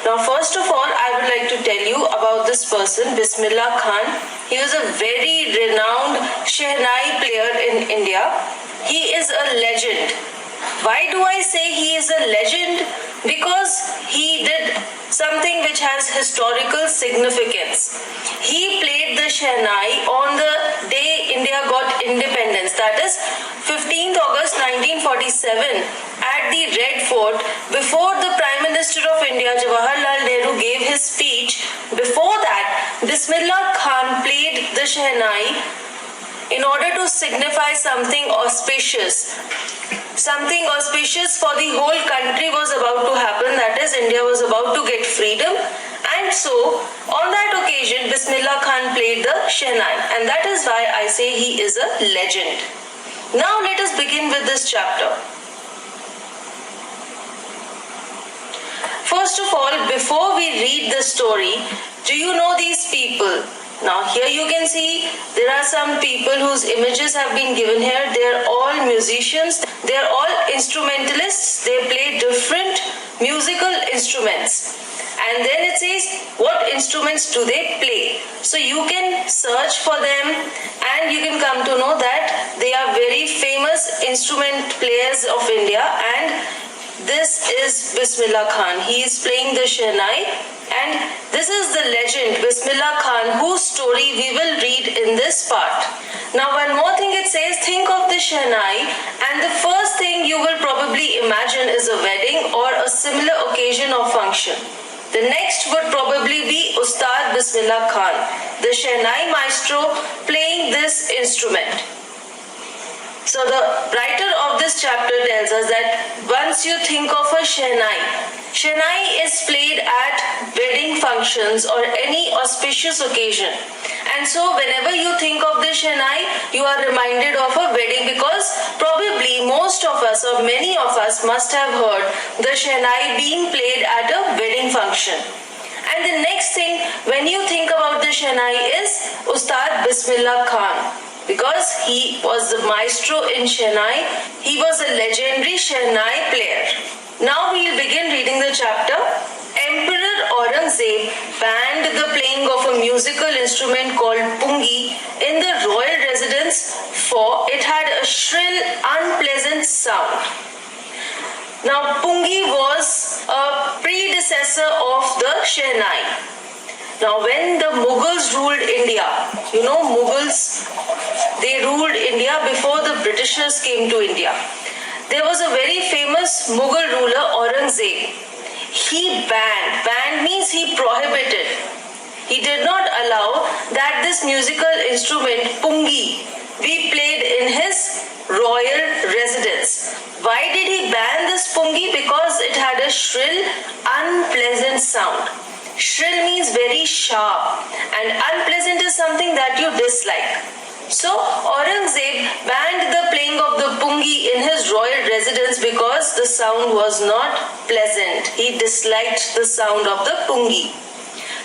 Now, first of all, I would like to tell you about this person, Bismillah Khan. He was a very renowned Shehnai player in India. He is a legend. Why do I say he is a legend? Because he did something which has historical significance. He played the Shehnai on the day India got independence, that is 15th August 1947, at the Red Fort, before the Prime Minister of India, Jawaharlal Nehru, gave his speech. Before that, Bismillah Khan played the Shehnai in order to signify something auspicious. Something auspicious for the whole country was about to happen, that is, India was about to get freedom. And so, on that occasion, Bismillah Khan played the Shehnai, and that is why I say he is a legend. Now let us begin with this chapter. First of all, before we read the story, do you know these people? Now here you can see there are some people whose images have been given here. They are all musicians. They are all instrumentalists. They play different musical instruments. And then it says what instruments do they play. So you can search for them and you can come to know that they are very famous instrument players of India, and this is Bismillah Khan. He is playing the Shehnai. And this is the legend Bismillah Khan, whose story we will read in this part. Now one more thing it says, think of the Shehnai and the first thing you will probably imagine is a wedding or a similar occasion or function. The next would probably be Ustad Bismillah Khan, the Shehnai maestro, playing this instrument. So the writer of this chapter tells us that once you think of a Shehnai, Shehnai is played at wedding functions or any auspicious occasion. And so whenever you think of the Shehnai, you are reminded of a wedding, because probably most of us or many of us must have heard the Shehnai being played at a wedding function. And the next thing when you think about the Shehnai is Ustad Bismillah Khan, because he was the maestro in Shehnai. He was a legendary Shehnai player. Now we will begin reading the chapter. Emperor Aurangzeb banned the playing of a musical instrument called pungi in the royal residence, for it had a shrill, unpleasant sound. Now pungi was a predecessor of the Shehnai. Now when the Mughals ruled India, you know Mughals, they ruled India before the Britishers came to India. There was a very famous Mughal ruler, Aurangzeb. He banned means he prohibited. He did not allow that this musical instrument, pungi, be played in his royal residence. Why did he ban this pungi? Because it had a shrill, unpleasant sound. Shrill means very sharp, and unpleasant is something that you dislike. So Aurangzeb banned the playing of the pungi in his royal residence because the sound was not pleasant. He disliked the sound of the pungi.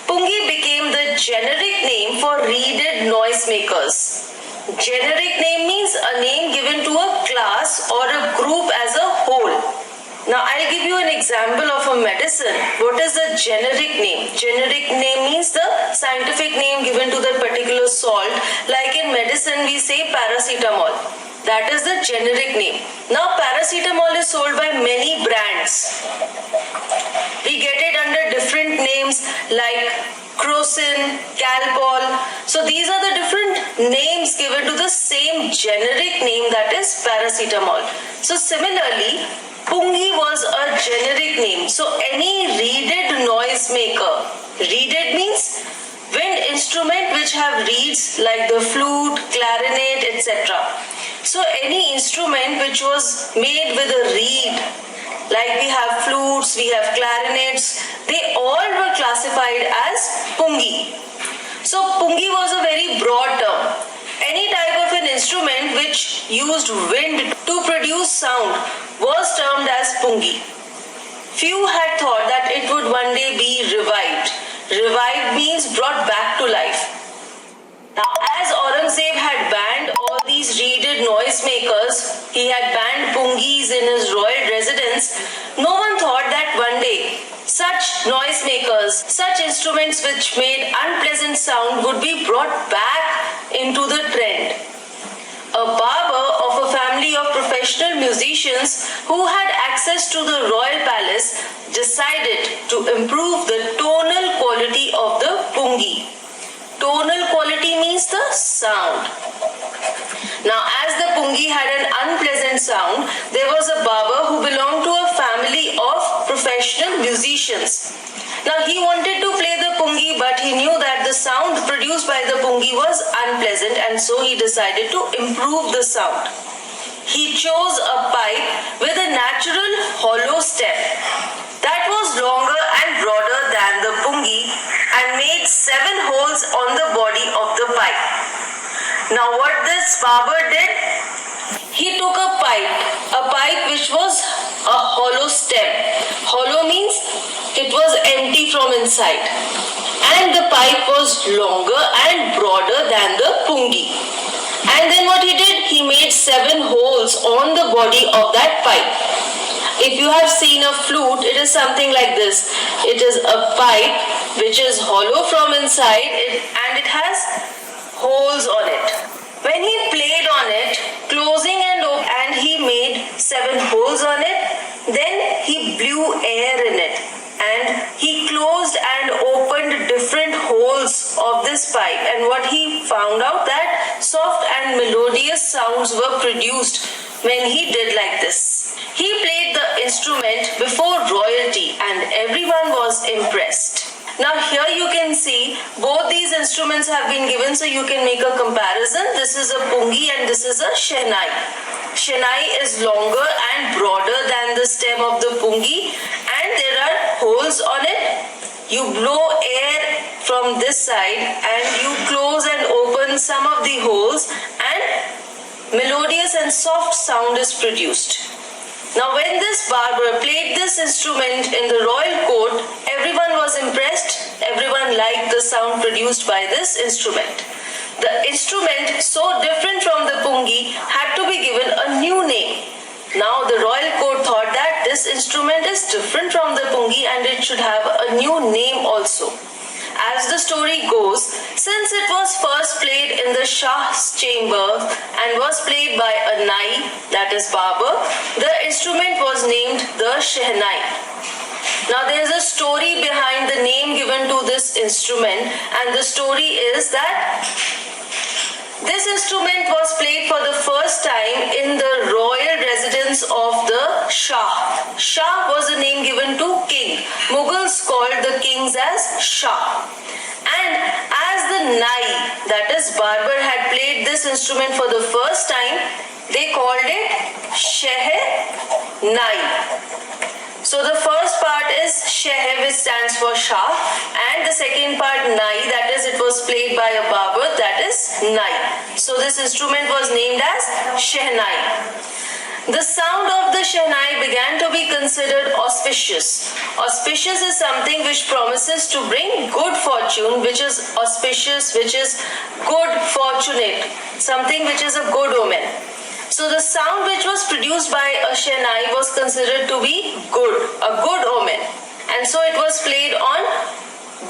Pungi became the generic name for reeded noisemakers. Generic name means a name given to a class or a group as a whole. Now I'll give you an example of a medicine. What is a generic name? Generic name means the scientific name given to that particular salt. Like in medicine we say paracetamol. That is the generic name. Now paracetamol is sold by many brands. We get it under different names like Crocin, Calpol. So these are the different names given to the same generic name, that is paracetamol. So similarly, pungi was a generic name. So any reeded noisemaker, reeded means wind instrument which have reeds like the flute, clarinet, etc. So any instrument which was made with a reed, like we have flutes, we have clarinets, they all were classified as pungi. So pungi was a very broad term. Any type of an instrument which used wind to produce sound was termed as pungi. Few had thought that it would one day be revived. Revived means brought back to life. Now, as Aurangzeb had banned all these reeded noisemakers, he had banned pungis in his royal residence, no one thought that one day Such noisemakers, such instruments which made unpleasant sound would be brought back into the trend. A barber of a family of professional musicians who had access to the royal palace decided to improve the tonal quality of the pungi. Tonal quality means the sound. Now, as the pungi had an unpleasant sound, there was a barber who belonged to a family of professional musicians. Now, he wanted to play the pungi, but he knew that the sound produced by the pungi was unpleasant, and so he decided to improve the sound. He chose a pipe with a natural hollow stem that was longer and broader than the pungi and made 7 holes on the body of the pipe. Now, what this barber did? He took a pipe which was a hollow stem. Hollow means it was empty from inside, and the pipe was longer and broader than the pungi. And then what he did? He made 7 holes on the body of that pipe. If you have seen a flute, it is something like this. It is a pipe which is hollow from inside and it has holes on it. When he played on it, closing and opening, and he made 7 holes on it, then he blew air in it and he closed and opened different holes of this pipe, and what he found out that soft and melodious sounds were produced when he did like this. He played the instrument before royalty and everyone was impressed. Now here you can see both these instruments have been given, so you can make a comparison. This is a pungi and this is a shehnai. Shehnai is longer and broader than the stem of the pungi, and there are holes on it. You blow air from this side and you close and open some of the holes, and melodious and soft sound is produced. Now when this barber played this instrument in the royal court, everyone was impressed. Everyone liked the sound produced by this instrument. The instrument, so different from the pungi, had to be given a new name. Now the royal court thought that this instrument is different from the pungi and it should have a new name also. As the story goes, since it was first played in the Shah's chamber and was played by a nai, that is barber, the instrument was named the Shehnai. Now there is a story behind the name given to this instrument, and the story is that this instrument was played for the first time in the royal residence of the Shah. Shah was a name given to king. Mughals called the kings as Shah. And as the nai, that is barber, had played this instrument for the first time, they called it Shehnai. So the first part is Sheh, which stands for Shah, and the second part Nai, that is it was played by a barber, that is Nai. So this instrument was named as Shehnai. The sound of the Shehnai began to be considered auspicious. Auspicious is something which promises to bring good fortune, which is auspicious, which is good, fortunate, something which is a good omen. So the sound which was produced by a shehnai was considered to be good, a good omen. And so it was played on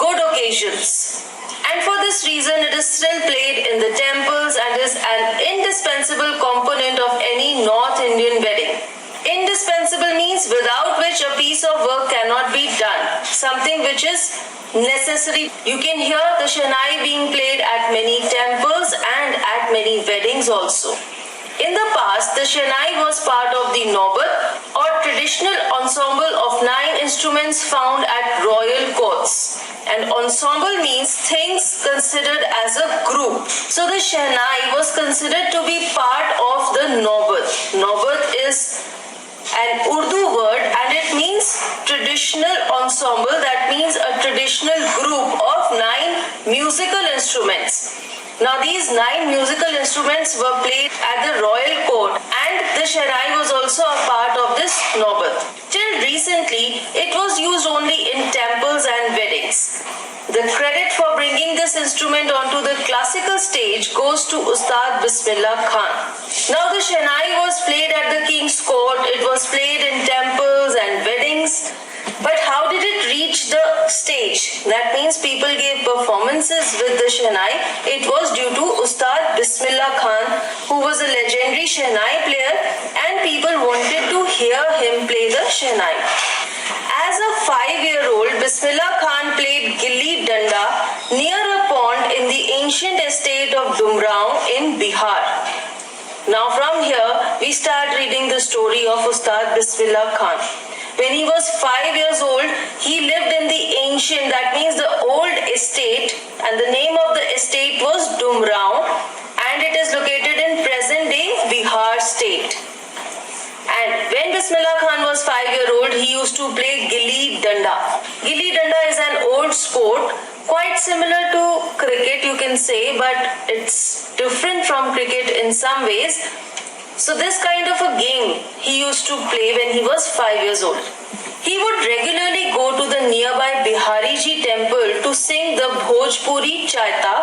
good occasions. And for this reason it is still played in the temples and is an indispensable component of any North Indian wedding. Indispensable means without which a piece of work cannot be done. Something which is necessary. You can hear the shehnai being played at many temples and at many weddings also. In the past, the shehnai was part of the Naubat or traditional ensemble of 9 instruments found at royal courts. And ensemble means things considered as a group. So the shehnai was considered to be part of the Naubat. Naubat is an Urdu word and it means traditional ensemble. That means a traditional group of 9 musical instruments. Now these 9 musical instruments were played at the royal court and the shehnai was also a part of this Naubat. Till recently, it was used only in temples and weddings. The credit for bringing this instrument onto the classical stage goes to Ustad Bismillah Khan. Now the shehnai was played at the king's court, it was played in temples and weddings. But how did it reach reached the stage, that means people gave performances with the Shehnai, it was due to Ustad Bismillah Khan, who was a legendary Shehnai player, and people wanted to hear him play the Shehnai. As a 5-year-old, Bismillah Khan played Gilli Danda near a pond in the ancient estate of Dumraon in Bihar. Now from here, we start reading the story of Ustad Bismillah Khan. When he was 5 years old, he lived in the ancient, that means the old estate, and the name of the estate was Dumraon, and it is located in present-day Bihar state. And when Bismillah Khan was 5-year-old, he used to play Gilli Danda. Gilli Danda is an old sport, quite similar to cricket you can say, but it's different from cricket in some ways. So this kind of a game he used to play when he was 5 years old. He would regularly go to the nearby Bihariji temple to sing the Bhojpuri Chaita,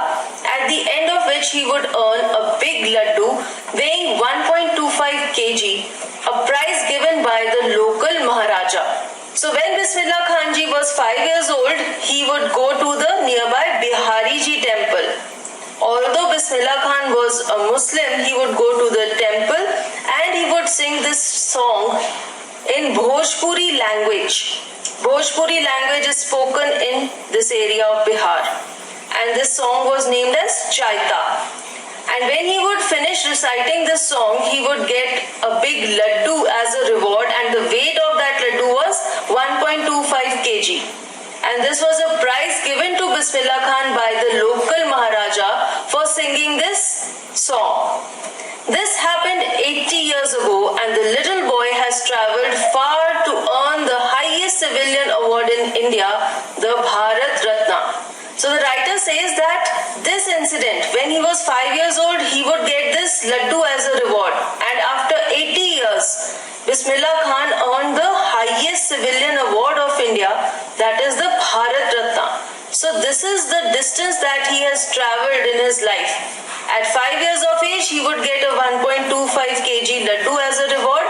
at the end of which he would earn a big laddu weighing 1.25 kg, a prize given by the local Maharaja. So when Bismillah Khanji was 5 years old, he would go to the nearby Bihariji temple. Although Bismillah Khan was a Muslim, he would go to the temple and he would sing this song in Bhojpuri language. Bhojpuri language is spoken in this area of Bihar, and this song was named as Chaita. And when he would finish reciting this song, he would get a big laddu as a reward, and the weight of that laddu was 1.25 kg. And this was a prize given to Bismillah Khan by the local Maharaja for singing this song. This happened 80 years ago, and the little boy has travelled far to earn the highest civilian award in India, the Bharat Ratna. So the writer says that this incident, when he was 5 years old, he would get this laddu as a reward, and after 80 years, Bismillah Khan earned the highest civilian award of India, that is the Bharat Ratna. So this is the distance that he has travelled in his life. At 5 years of age, he would get a 1.25 kg laddu as a reward.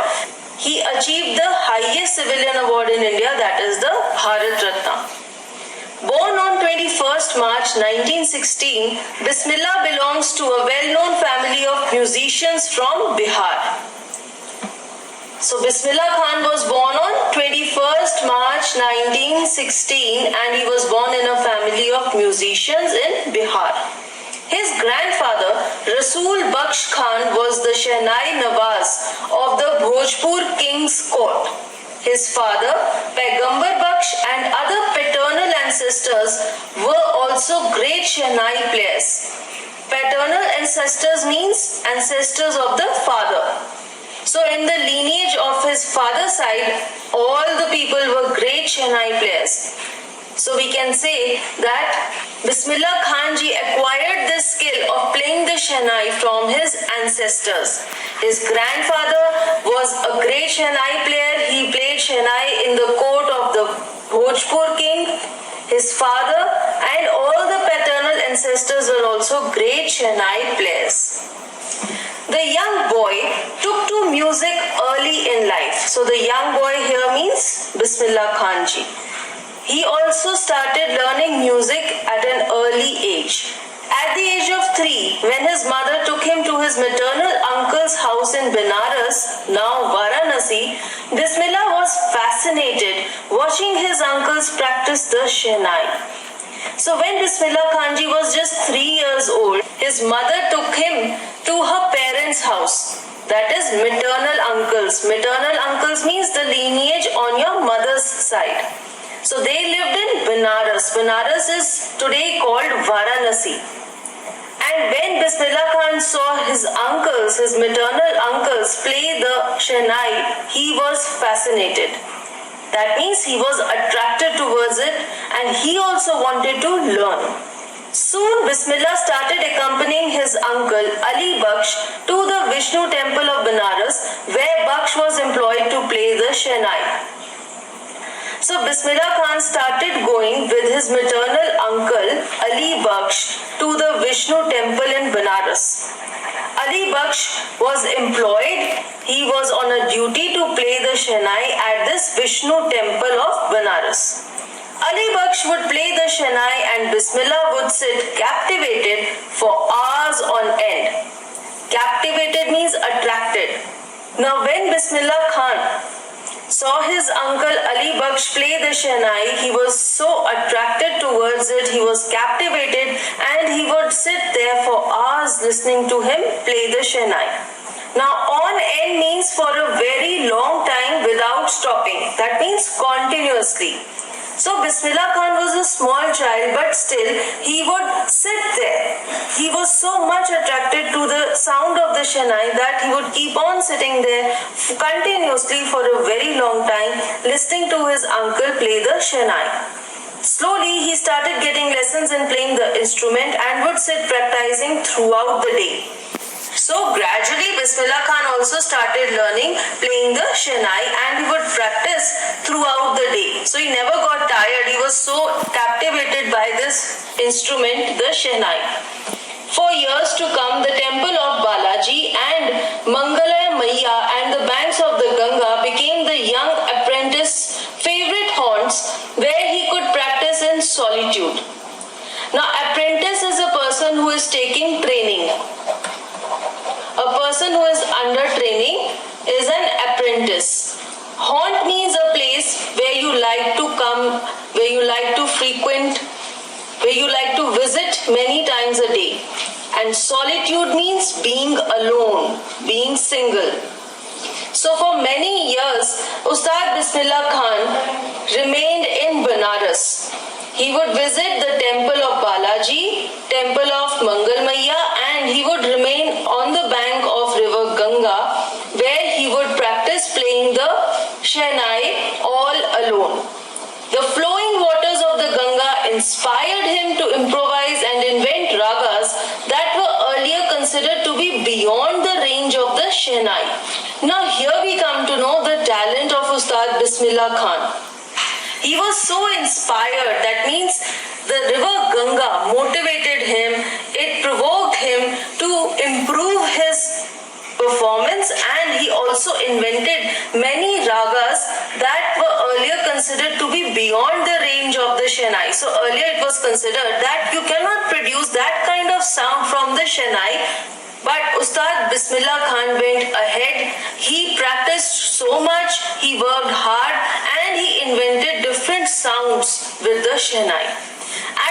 He achieved the highest civilian award in India, that is the Bharat Ratna. Born on 21st March 1916, Bismillah belongs to a well-known family of musicians from Bihar. So Bismillah Khan was born on 21st March 1916, and he was born in a family of musicians in Bihar. His grandfather, Rasool Baksh Khan, was the Shehnai Nawaz of the Bhojpur king's court. His father, Paigambar Baksh, and other paternal ancestors were also great Shehnai players. Paternal ancestors means ancestors of the father. So in the lineage of his father's side, all the people were great Shehnai players. So we can say that Bismillah Khanji acquired this skill of playing the Shehnai from his ancestors. His grandfather was a great Shehnai player. He played Shehnai in the court of the Bhojpur king. His father and all the paternal ancestors were also great Shehnai players. The young boy took to music early in life. So the young boy here means Bismillah Khanji. He also started learning music at an early age. At the age of 3, when his mother took him to his maternal uncle's house in Benares, now Varanasi, Bismillah was fascinated watching his uncles practice the Shehnai. So when Bismillah Khanji was just 3 years old, his mother took him to her parents' house. That is maternal uncles. Maternal uncles means the lineage on your mother's side. So they lived in Benares. Benares is today called Varanasi. And when Bismillah Khan saw his uncles, his maternal uncles, play the Shehnai, he was fascinated. That means he was attracted towards it, and he also wanted to learn. Soon Bismillah started accompanying his uncle Ali Baksh to the Vishnu temple of Benares, where Baksh was employed to play the Shehnai. So Bismillah Khan started going with his maternal uncle Ali Baksh to the Vishnu temple in Benares. Ali Baksh was employed. He was on a duty to play the Shehnai at this Vishnu temple of Benares. Ali Baksh would play the Shehnai and Bismillah would sit captivated for hours on end. Captivated means attracted. Now when Bismillah Khan saw his uncle Ali Baksh play the Shehnai, he was so attracted towards it, he was captivated, and he would sit there for hours listening to him play the Shehnai. Now on end means for a very long time without stopping. That means continuously. So Bismillah Khan was a small child, but still he would sit there. He was so much attracted to the sound of the Shehnai that he would keep on sitting there continuously for a very long time, listening to his uncle play the Shehnai. Slowly he started getting lessons in playing the instrument and would sit practicing throughout the day. So gradually Bismillah Khan also started learning playing the Shehnai and he would practice throughout the day. So he never got tired. He was so captivated by this instrument, the Shehnai. For years to come, the temple of Balaji and Mangalaya Maiya and the banks of the Ganga became the young apprentice's favorite haunts where he could practice in solitude. Now apprentice is a person who is taking training. A person who is under training is an apprentice. Haunt means a place where you like to come, where you like to frequent, where you like to visit many times a day. And solitude means being alone, being single. So for many years, Ustad Bismillah Khan remained in Banaras. He would visit the temple of Balaji, temple of Mangal Maiya, and he would remain on the bank of river Ganga where he would practice playing the Shehnai all alone. The flowing waters of the Ganga inspired him to improvise and invent ragas that were earlier considered to be beyond the range of the Shehnai. Now here we come to know the talent of Ustad Bismillah Khan. He was so inspired, that means the river Ganga motivated him, it provoked him to improve his performance, and he also invented many ragas that were earlier considered to be beyond the range of the Shehnai. So earlier it was considered that you cannot produce that kind of sound from the Shehnai. But Ustad Bismillah Khan went ahead, he practiced so much, he worked hard and he invented different sounds with the Shehnai.